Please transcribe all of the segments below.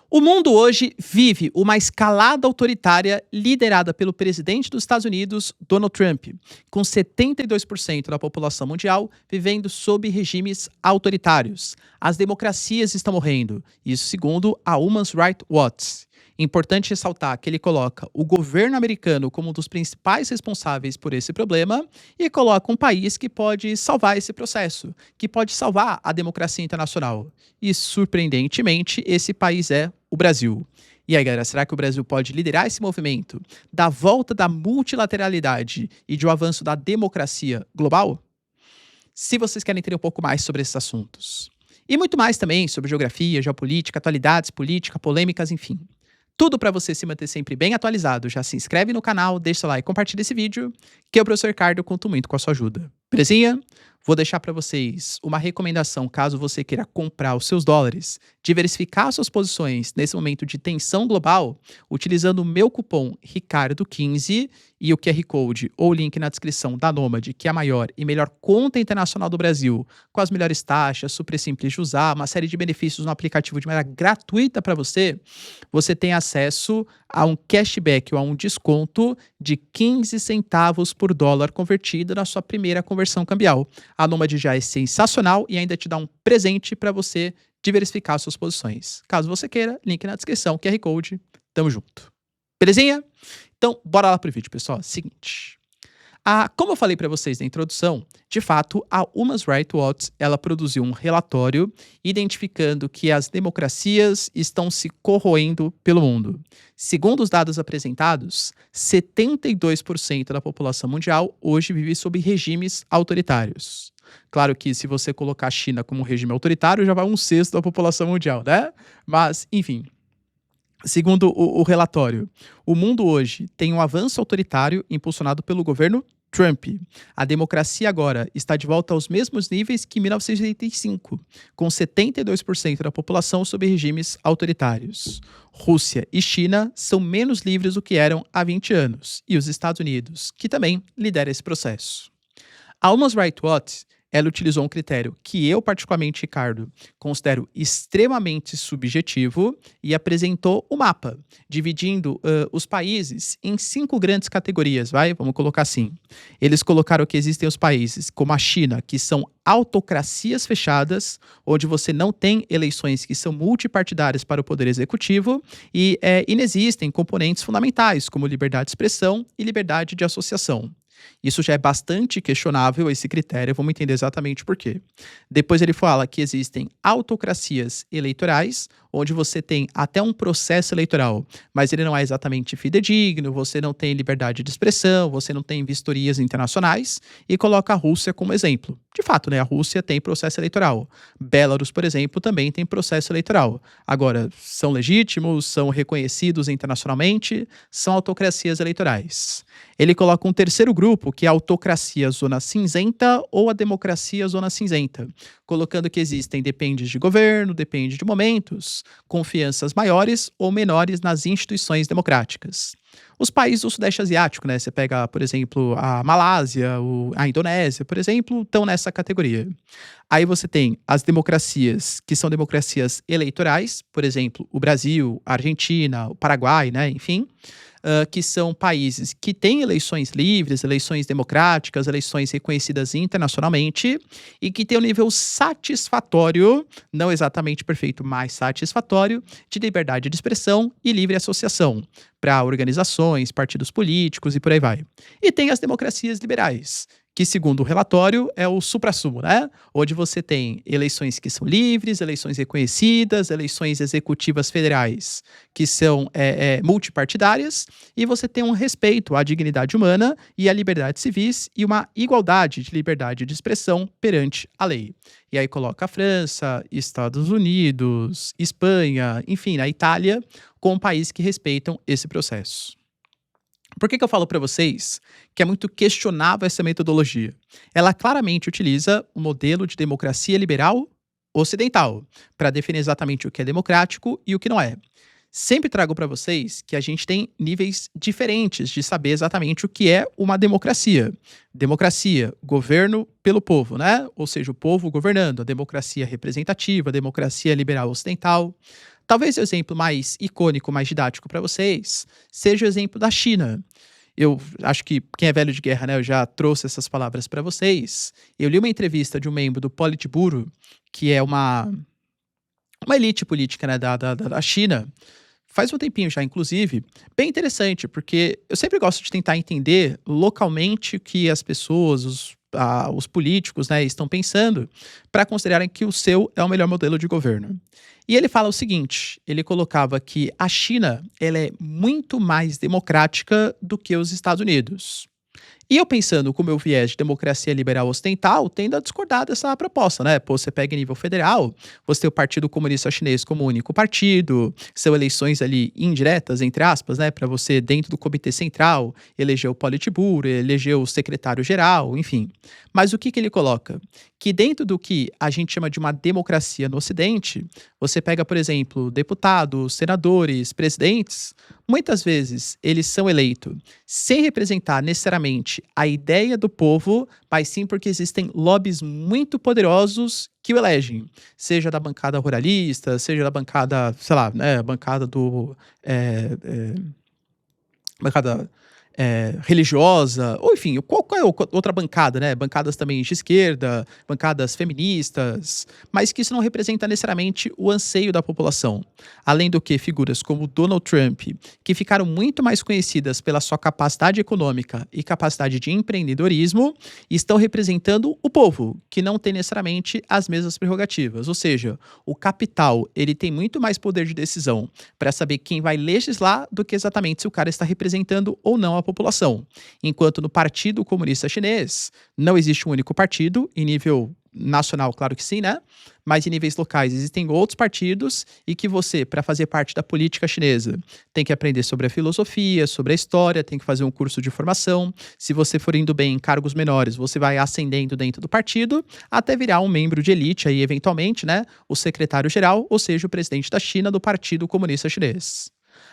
O mundo hoje vive uma escalada autoritária liderada pelo presidente dos Estados Unidos, Donald Trump, com 72% da população mundial vivendo sob regimes autoritários. As democracias estão morrendo, isso segundo a Human Rights Watch. Importante ressaltar que ele coloca o governo americano como um dos principais responsáveis por esse problema e coloca um país que pode salvar esse processo, que pode salvar a democracia internacional. E, surpreendentemente, esse país é o Brasil. E aí, galera, será que o Brasil pode liderar esse movimento da volta da multilateralidade e de um avanço da democracia global? Se vocês querem entender um pouco mais sobre esses assuntos. E muito mais também sobre geografia, geopolítica, atualidades, política, polêmicas, enfim. Tudo para você se manter sempre bem atualizado. Já se inscreve no canal, deixa seu like e compartilha esse vídeo, que eu, professor Ricardo, conto muito com a sua ajuda. Belezinha? Vou deixar para vocês uma recomendação caso você queira comprar os seus dólares, diversificar suas posições nesse momento de tensão global, utilizando o meu cupom Ricardo15 e o QR Code ou link na descrição da Nômade, que é a maior e melhor conta internacional do Brasil, com as melhores taxas, super simples de usar, uma série de benefícios no aplicativo de maneira gratuita para você, você tem acesso a um cashback ou a um desconto de 15 centavos por dólar convertido na sua primeira conversão cambial. A Nômade já é sensacional e ainda te dá um presente para você diversificar suas posições. Caso você queira, link na descrição, QR Code, tamo junto. Belezinha? Então, bora lá pro vídeo, pessoal. Seguinte. Como eu falei para vocês na introdução, de fato, a Human Rights Watch ela produziu um relatório identificando que as democracias estão se corroendo pelo mundo. Segundo os dados apresentados, 72% da população mundial hoje vive sob regimes autoritários. Claro que se você colocar a China como um regime autoritário, já vai 1/6 da população mundial, né? Mas, enfim. Segundo o relatório, o mundo hoje tem um avanço autoritário impulsionado pelo governo Trump. A democracia agora está de volta aos mesmos níveis que em 1985, com 72% da população sob regimes autoritários. Rússia e China são menos livres do que eram há 20 anos, e os Estados Unidos, que também lidera esse processo. A Human Rights Watch ela utilizou um critério que eu, particularmente, Ricardo, considero extremamente subjetivo e apresentou o mapa, dividindo os países em 5 grandes categorias, vamos colocar assim. Eles colocaram que existem os países como a China, que são autocracias fechadas, onde você não tem eleições que são multipartidárias para o poder executivo e inexistem componentes fundamentais, como liberdade de expressão e liberdade de associação. Isso já é bastante questionável, esse critério, vamos entender exatamente por quê. Depois ele fala que existem autocracias eleitorais, onde você tem até um processo eleitoral, mas ele não é exatamente fidedigno, você não tem liberdade de expressão, você não tem vistorias internacionais, e coloca a Rússia como exemplo. De fato, né, a Rússia tem processo eleitoral. Belarus, por exemplo, também tem processo eleitoral. Agora, são legítimos, são reconhecidos internacionalmente, são autocracias eleitorais. Ele coloca um terceiro grupo, que é a autocracia zona cinzenta ou a democracia zona cinzenta, colocando que existem, depende de governo, depende de momentos, confianças maiores ou menores nas instituições democráticas. Os países do Sudeste Asiático, né? Você pega, por exemplo, a Malásia, a Indonésia, por exemplo, estão nessa categoria. Aí você tem as democracias, que são democracias eleitorais, por exemplo, o Brasil, a Argentina, o Paraguai, né? Enfim, que são países que têm eleições livres, eleições democráticas, eleições reconhecidas internacionalmente e que têm um nível satisfatório, não exatamente perfeito, mas satisfatório, de liberdade de expressão e livre associação para organizações, partidos políticos e por aí vai. E tem as democracias liberais, que segundo o relatório é o suprassumo, né? Onde você tem eleições que são livres, eleições reconhecidas, eleições executivas federais que são multipartidárias, e você tem um respeito à dignidade humana e à liberdade civis e uma igualdade de liberdade de expressão perante a lei. E aí coloca a França, Estados Unidos, Espanha, enfim, a Itália, como países que respeitam esse processo. Por que eu falo para vocês que é muito questionável essa metodologia? Ela claramente utiliza o modelo de democracia liberal ocidental para definir exatamente o que é democrático e o que não é. Sempre trago para vocês que a gente tem níveis diferentes de saber exatamente o que é uma democracia. Democracia, governo pelo povo, né? Ou seja, o povo governando, a democracia representativa, a democracia liberal ocidental. Talvez o exemplo mais icônico, mais didático para vocês, seja o exemplo da China. Eu acho que quem é velho de guerra, né, eu já trouxe essas palavras para vocês. Eu li uma entrevista de um membro do Politburo, que é uma elite política, né, da China, faz um tempinho já, inclusive, bem interessante, porque eu sempre gosto de tentar entender localmente o que as pessoas, os políticos, né, estão pensando, para considerarem que o seu é o melhor modelo de governo. E ele fala o seguinte: ele colocava que a China ela é muito mais democrática do que os Estados Unidos. E eu pensando com o meu viés de democracia liberal ocidental, tendo a discordar dessa proposta, né? Pô, você pega em nível federal, você tem o Partido Comunista Chinês como único partido, são eleições ali indiretas, entre aspas, né? Para você, dentro do Comitê Central, eleger o Politburo, eleger o secretário-geral, enfim. Mas o que que ele coloca? Que dentro do que a gente chama de uma democracia no Ocidente, você pega, por exemplo, deputados, senadores, presidentes, muitas vezes eles são eleitos sem representar necessariamente a ideia do povo, mas sim porque existem lobbies muito poderosos que o elegem, seja da bancada ruralista, seja da bancada, sei lá, né, bancada do bancada, religiosa, ou enfim, qualquer outra bancada, né, bancadas também de esquerda, bancadas feministas, mas que isso não representa necessariamente o anseio da população. Além do que figuras como Donald Trump, que ficaram muito mais conhecidas pela sua capacidade econômica e capacidade de empreendedorismo, estão representando o povo, que não tem necessariamente as mesmas prerrogativas. Ou seja, o capital, ele tem muito mais poder de decisão para saber quem vai legislar do que exatamente se o cara está representando ou não a população. Enquanto no Partido Comunista Chinês não existe um único partido, em nível nacional, claro que sim, né? Mas em níveis locais existem outros partidos e que você, para fazer parte da política chinesa, tem que aprender sobre a filosofia, sobre a história, tem que fazer um curso de formação. Se você for indo bem em cargos menores, você vai ascendendo dentro do partido até virar um membro de elite, aí eventualmente, né? O secretário-geral, ou seja, o presidente da China do Partido Comunista Chinês.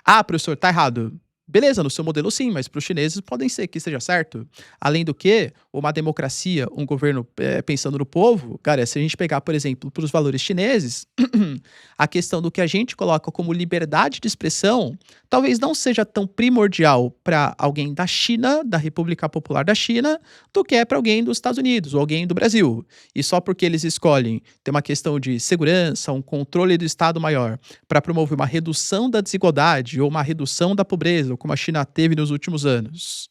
Ah, professor, tá errado. Beleza, no seu modelo sim, mas para os chineses podem ser que esteja certo. Além do que, uma democracia, um governo pensando no povo, cara, se a gente pegar, por exemplo, para os valores chineses, a questão do que a gente coloca como liberdade de expressão, talvez não seja tão primordial para alguém da China, da República Popular da China, do que é para alguém dos Estados Unidos ou alguém do Brasil. E só porque eles escolhem ter uma questão de segurança, um controle do Estado maior, para promover uma redução da desigualdade ou uma redução da pobreza, como a China teve nos últimos anos,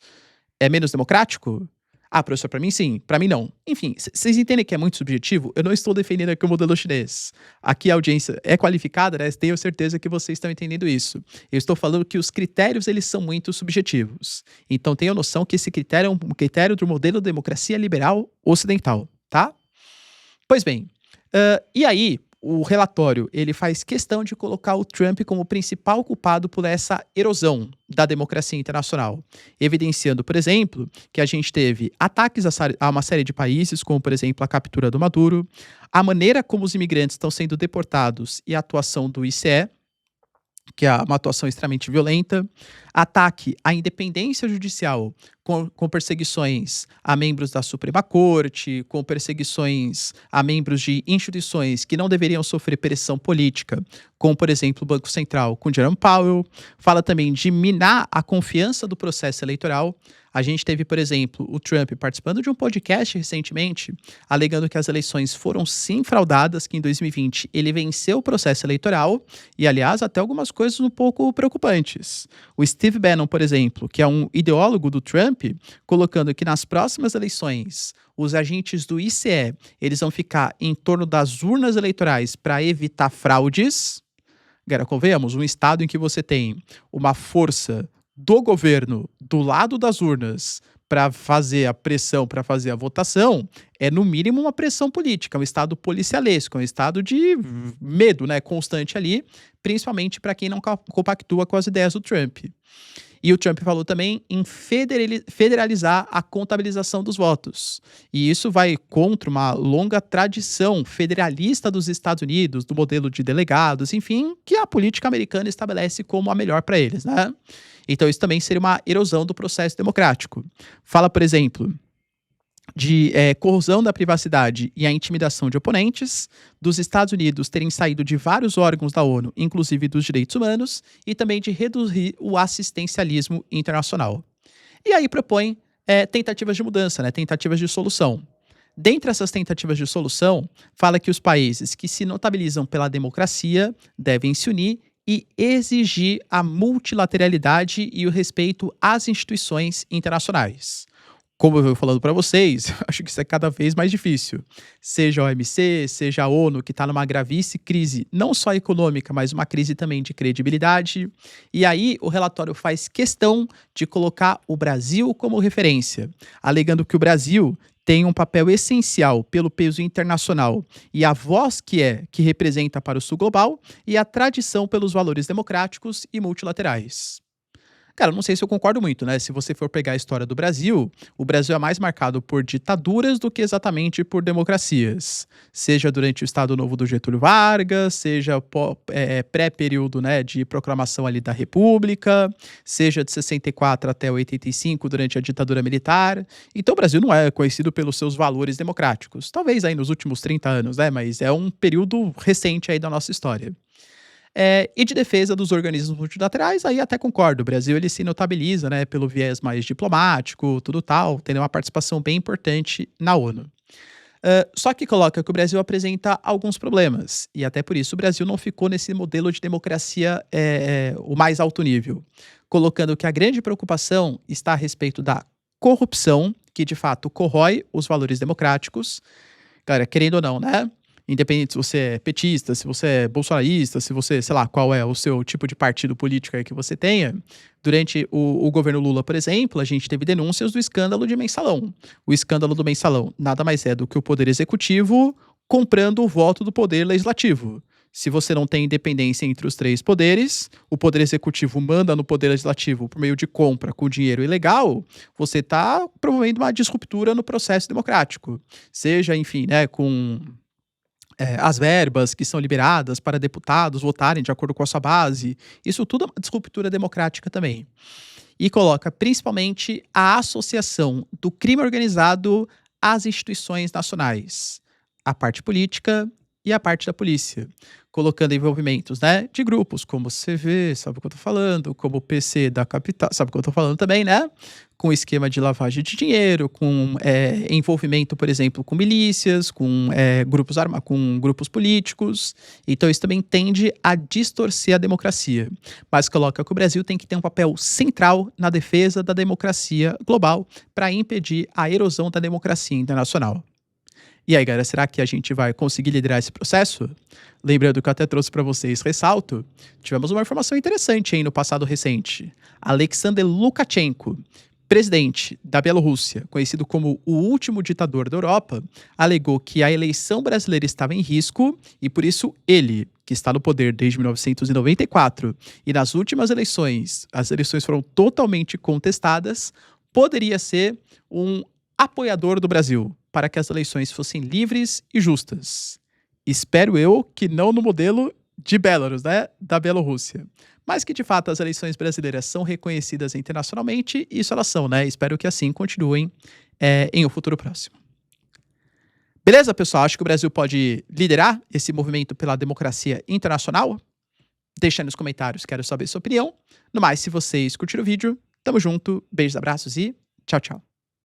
é menos democrático? Ah, professor, para mim sim, para mim não. Enfim, vocês entendem que é muito subjetivo? Eu não estou defendendo aqui o modelo chinês. Aqui a audiência é qualificada, né? Tenho certeza que vocês estão entendendo isso. Eu estou falando que os critérios, eles são muito subjetivos. Então tenham noção que esse critério é um critério do modelo de democracia liberal ocidental, tá? Pois bem, e aí, o relatório ele faz questão de colocar o Trump como principal culpado por essa erosão da democracia internacional, evidenciando, por exemplo, que a gente teve ataques a uma série de países, como, por exemplo, a captura do Maduro, a maneira como os imigrantes estão sendo deportados e a atuação do ICE, que é uma atuação extremamente violenta, ataque à independência judicial com perseguições a membros da Suprema Corte, com perseguições a membros de instituições que não deveriam sofrer pressão política, como, por exemplo, o Banco Central com Jerome Powell. Fala também de minar a confiança do processo eleitoral. A gente teve, por exemplo, o Trump participando de um podcast recentemente, alegando que as eleições foram sim fraudadas, que em 2020 ele venceu o processo eleitoral, e aliás, até algumas coisas um pouco preocupantes. O Steve Bannon, por exemplo, que é um ideólogo do Trump, colocando que nas próximas eleições, os agentes do ICE, eles vão ficar em torno das urnas eleitorais para evitar fraudes. Agora, convenhamos, um estado em que você tem uma força do governo do lado das urnas para fazer a pressão, para fazer a votação, é no mínimo uma pressão política, um estado policialesco, um estado de medo, né, constante ali, principalmente para quem não compactua com as ideias do Trump. E o Trump falou também em federalizar a contabilização dos votos. E isso vai contra uma longa tradição federalista dos Estados Unidos, do modelo de delegados, enfim, que a política americana estabelece como a melhor para eles, né? Então isso também seria uma erosão do processo democrático. Fala, por exemplo, de corrosão da privacidade e a intimidação de oponentes, dos Estados Unidos terem saído de vários órgãos da ONU, inclusive dos direitos humanos, e também de reduzir o assistencialismo internacional. E aí propõe tentativas de mudança, né, tentativas de solução. Dentre essas tentativas de solução, fala que os países que se notabilizam pela democracia devem se unir e exigir a multilateralidade e o respeito às instituições internacionais. Como eu venho falando para vocês, acho que isso é cada vez mais difícil. Seja a OMC, seja a ONU, que está numa gravíssima crise, não só econômica, mas uma crise também de credibilidade. E aí o relatório faz questão de colocar o Brasil como referência, alegando que o Brasil tem um papel essencial pelo peso internacional e a voz que representa para o Sul global e a tradição pelos valores democráticos e multilaterais. Cara, não sei se eu concordo muito, né? Se você for pegar a história do Brasil, o Brasil é mais marcado por ditaduras do que exatamente por democracias. Seja durante o Estado Novo do Getúlio Vargas, seja pré-período, né, de proclamação ali da República, seja de 64 até 85 durante a ditadura militar. Então o Brasil não é conhecido pelos seus valores democráticos. Talvez aí nos últimos 30 anos, né? Mas é um período recente aí da nossa história. E de defesa dos organismos multilaterais, aí até concordo. O Brasil ele se notabiliza, né, pelo viés mais diplomático, tudo tal, tendo uma participação bem importante na ONU. Só que coloca que o Brasil apresenta alguns problemas, e até por isso o Brasil não ficou nesse modelo de democracia o mais alto nível, colocando que a grande preocupação está a respeito da corrupção, que de fato corrói os valores democráticos. Cara, querendo ou não, né? Independente se você é petista, se você é bolsonarista, se você, sei lá, qual é o seu tipo de partido político aí que você tenha. Durante o governo Lula, por exemplo, a gente teve denúncias do escândalo de Mensalão. O escândalo do Mensalão nada mais é do que o poder executivo comprando o voto do poder legislativo. Se você não tem independência entre os três poderes, o poder executivo manda no poder legislativo por meio de compra com dinheiro ilegal, você está promovendo uma disruptura no processo democrático. Seja, enfim, né, com as verbas que são liberadas para deputados votarem de acordo com a sua base. Isso tudo é uma disruptura democrática também. E coloca principalmente a associação do crime organizado às instituições nacionais, a parte política e a parte da polícia, colocando envolvimentos, né, de grupos como o CV, sabe o que eu tô falando, como o PC da capital, sabe o que eu tô falando também, né? Com esquema de lavagem de dinheiro, com envolvimento, por exemplo, com milícias, com com grupos políticos. Então isso também tende a distorcer a democracia. Mas coloca que o Brasil tem que ter um papel central na defesa da democracia global para impedir a erosão da democracia internacional. E aí, galera, será que a gente vai conseguir liderar esse processo? Lembrando que eu até trouxe para vocês, ressalto, tivemos uma informação interessante aí no passado recente. Alexander Lukashenko, presidente da Bielorrússia, conhecido como o último ditador da Europa, alegou que a eleição brasileira estava em risco e por isso ele, que está no poder desde 1994 e nas últimas eleições, as eleições foram totalmente contestadas, poderia ser um apoiador do Brasil para que as eleições fossem livres e justas. Espero eu que não no modelo de Belarus, né, da Bielorrússia. Mas que de fato as eleições brasileiras são reconhecidas internacionalmente, isso elas são, né? Espero que assim continuem em um futuro próximo. Beleza, pessoal? Acho que o Brasil pode liderar esse movimento pela democracia internacional? Deixa aí nos comentários, quero saber sua opinião. No mais, se vocês curtiram o vídeo, tamo junto, beijos, abraços e tchau, tchau.